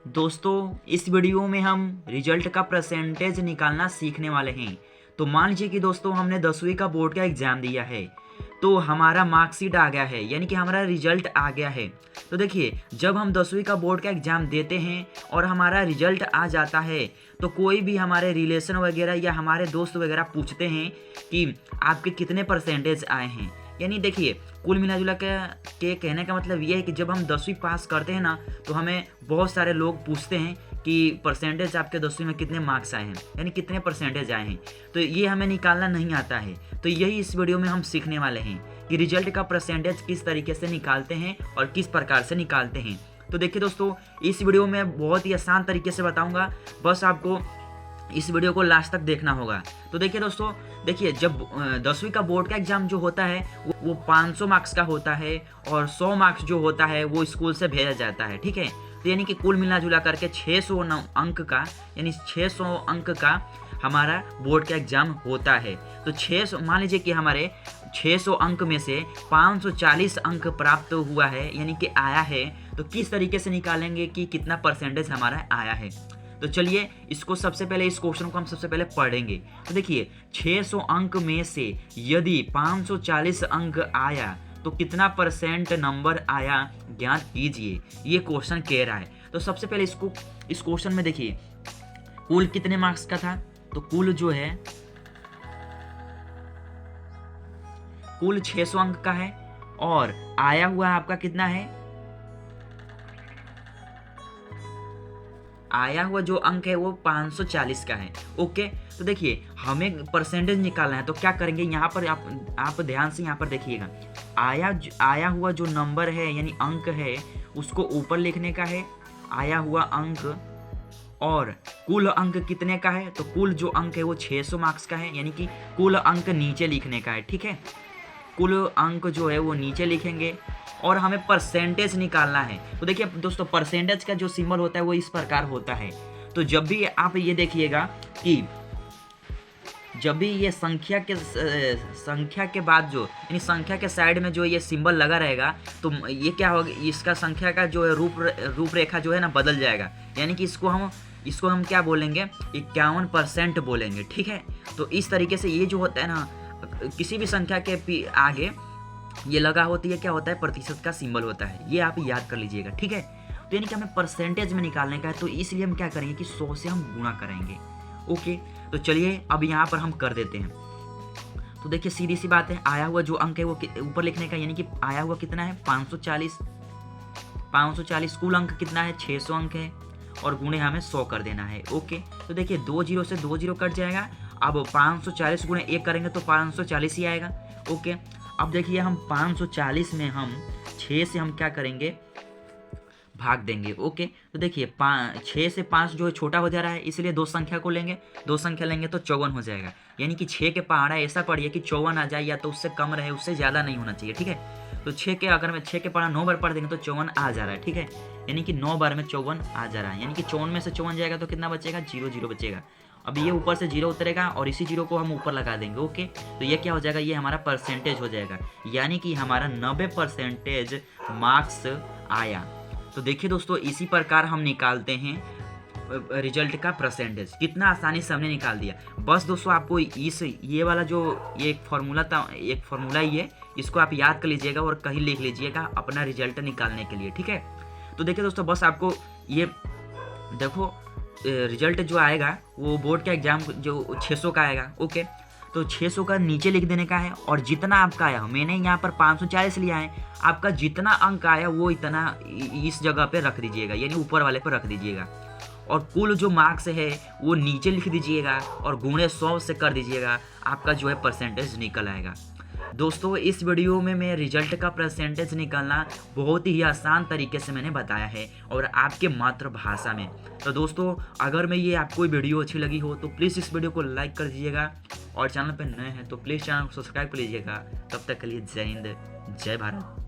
दोस्तों इस वीडियो में हम रिजल्ट का परसेंटेज निकालना सीखने वाले हैं। तो मान लीजिए कि दोस्तों हमने 10वीं का बोर्ड का एग्ज़ाम दिया है, तो हमारा मार्कशीट आ गया है, यानी कि हमारा रिजल्ट आ गया है। तो देखिए, जब हम 10वीं का बोर्ड का एग्ज़ाम देते हैं और हमारा रिजल्ट आ जाता है, तो कोई भी हमारे रिलेशन वगैरह या हमारे दोस्त वगैरह पूछते हैं कि आपके कितने परसेंटेज आए हैं। यानी देखिए, कुल मिला-जुला के कहने का मतलब ये है कि जब हम 10वीं पास करते हैं ना, तो हमें बहुत सारे लोग पूछते हैं कि परसेंटेज आपके 10वीं में कितने मार्क्स आए हैं, यानी कितने परसेंटेज आए हैं। तो ये हमें निकालना नहीं आता है। तो यही इस वीडियो में हम सीखने वाले हैं कि रिजल्ट का परसेंटेज किस तरीके से निकालते हैं और किस प्रकार से निकालते हैं। तो देखिए दोस्तों, इस वीडियो में बहुत ही आसान तरीके से बताऊँगा, बस आपको इस वीडियो को लास्ट तक देखना होगा। तो देखिए दोस्तों, देखिए जब 10वीं का बोर्ड का एग्ज़ाम जो होता है वो 500 मार्क्स का होता है और 100 मार्क्स जो होता है वो स्कूल से भेजा जाता है, ठीक है। तो यानी कि कुल मिला जुला करके 600 अंक का, यानी 600 अंक का हमारा बोर्ड का एग्ज़ाम होता है। तो 600, मान लीजिए कि हमारे 600 अंक में से 540 अंक प्राप्त हुआ है, यानी कि आया है। तो किस तरीके से निकालेंगे कि कितना परसेंटेज हमारा आया है। तो चलिए इसको सबसे पहले, इस क्वेश्चन को हम सबसे पहले पढ़ेंगे। तो देखिए, 600 अंक में से यदि 540 अंक आया तो कितना परसेंट नंबर आया ज्ञात कीजिए, ये क्वेश्चन कह रहा है। तो सबसे पहले इस क्वेश्चन में देखिए, कुल कितने मार्क्स का था, तो कुल जो है कुल 600 अंक का है और आया हुआ आपका कितना है, आया हुआ जो अंक है वो 540 का है। ओके, तो देखिए हमें परसेंटेज निकालना है, तो क्या करेंगे, यहाँ पर आप ध्यान से यहाँ पर देखिएगा। आया हुआ जो नंबर है यानी अंक है उसको ऊपर लिखने का है, आया हुआ अंक, और कुल अंक कितने का है, तो कुल जो अंक है वो 600 मार्क्स का है, यानी कि कुल अंक नीचे लिखने का है, ठीक है। कुल अंक जो है वो नीचे लिखेंगे और हमें परसेंटेज निकालना है। तो देखिए दोस्तों, परसेंटेज का जो सिंबल होता है वो इस प्रकार होता है। तो जब भी आप ये देखिएगा कि जब भी ये संख्या के बाद जो, यानी संख्या के साइड में जो ये सिंबल लगा रहेगा, तो ये क्या होगा, इसका संख्या का जो है रूपरेखा जो है ना बदल जाएगा। यानी कि इसको हम क्या बोलेंगे, 51% बोलेंगे, ठीक है। तो इस तरीके से ये जो होता है ना, किसी भी संख्या के आगे ये लगा होती है, क्या होता है, प्रतिशत का सिंबल होता है। ये आप याद कर लीजिएगा, ठीक है। तो यानी कि हमें परसेंटेज में निकालने का है, तो इसलिए हम क्या करेंगे कि 100 से हम गुणा करेंगे। ओके, तो चलिए अब यहाँ पर हम कर देते हैं। तो देखिए सीधी सी बात है, आया हुआ जो अंक है वो ऊपर लिखने का, यानी कि आया हुआ कितना है 540 कुल अंक कितना है 600 अंक है और गुणे हमें 100 कर देना है। ओके, तो देखिए 2 जीरो से 2 जीरो कट जाएगा। अब 540 गुणे 1 करेंगे तो 540 ही आएगा। ओके, अब देखिए हम 540 में हम 6 से हम क्या करेंगे, भाग देंगे। ओके, तो देखिए 6 से 5 जो है छोटा हो जा रहा है, इसलिए दो संख्या को लेंगे, दो संख्या लेंगे तो 54 हो जाएगा। यानी कि 6 के पहाड़ा ऐसा पढ़िए कि 54 आ जाए, या तो उससे कम रहे, उससे ज़्यादा नहीं होना चाहिए, ठीक है। तो 6 के अगर मैं 6 के पहाड़ा 9 बार पढ़ देंगे तो 54 आ जा रहा है, ठीक है। यानी कि 9 बार में 54 आ जा रहा है, यानी कि 54 में से 54 जाएगा तो कितना बचेगा, 0 0 बचेगा। अब ये ऊपर से 0 उतरेगा और इसी 0 को हम ऊपर लगा देंगे। ओके, तो ये क्या हो जाएगा, ये हमारा परसेंटेज हो जाएगा, यानी कि हमारा 90% मार्क्स आया। तो देखिए दोस्तों, इसी प्रकार हम निकालते हैं रिजल्ट का परसेंटेज। कितना आसानी से हमने निकाल दिया। बस दोस्तों, आपको ये वाला जो ये एक फार्मूला ही है, इसको आप याद कर लीजिएगा और कहीं लिख लीजिएगा अपना रिजल्ट निकालने के लिए, ठीक है। तो देखिए दोस्तों, बस आपको ये देखो, रिजल्ट जो आएगा वो बोर्ड का एग्जाम जो 600 का आएगा। ओके, तो 600 का नीचे लिख देने का है और जितना आपका आया, मैंने यहाँ पर 540 लिया है, आपका जितना अंक आया वो इतना इस जगह पे रख दीजिएगा, यानी ऊपर वाले पे रख दीजिएगा। और कुल जो मार्क्स है वो नीचे लिख दीजिएगा और गुणे 100 से कर दीजिएगा, आपका जो है परसेंटेज निकल आएगा। दोस्तों, इस वीडियो में मैं रिजल्ट का परसेंटेज निकालना बहुत ही आसान तरीके से मैंने बताया है और आपके मातृभाषा में। तो दोस्तों, अगर मैं ये आपको वीडियो अच्छी लगी हो तो प्लीज़ इस वीडियो को लाइक कर दीजिएगा और चैनल पर नए हैं तो प्लीज़ चैनल को सब्सक्राइब कर लीजिएगा। तब तक के लिए जय हिंद, जय भारत।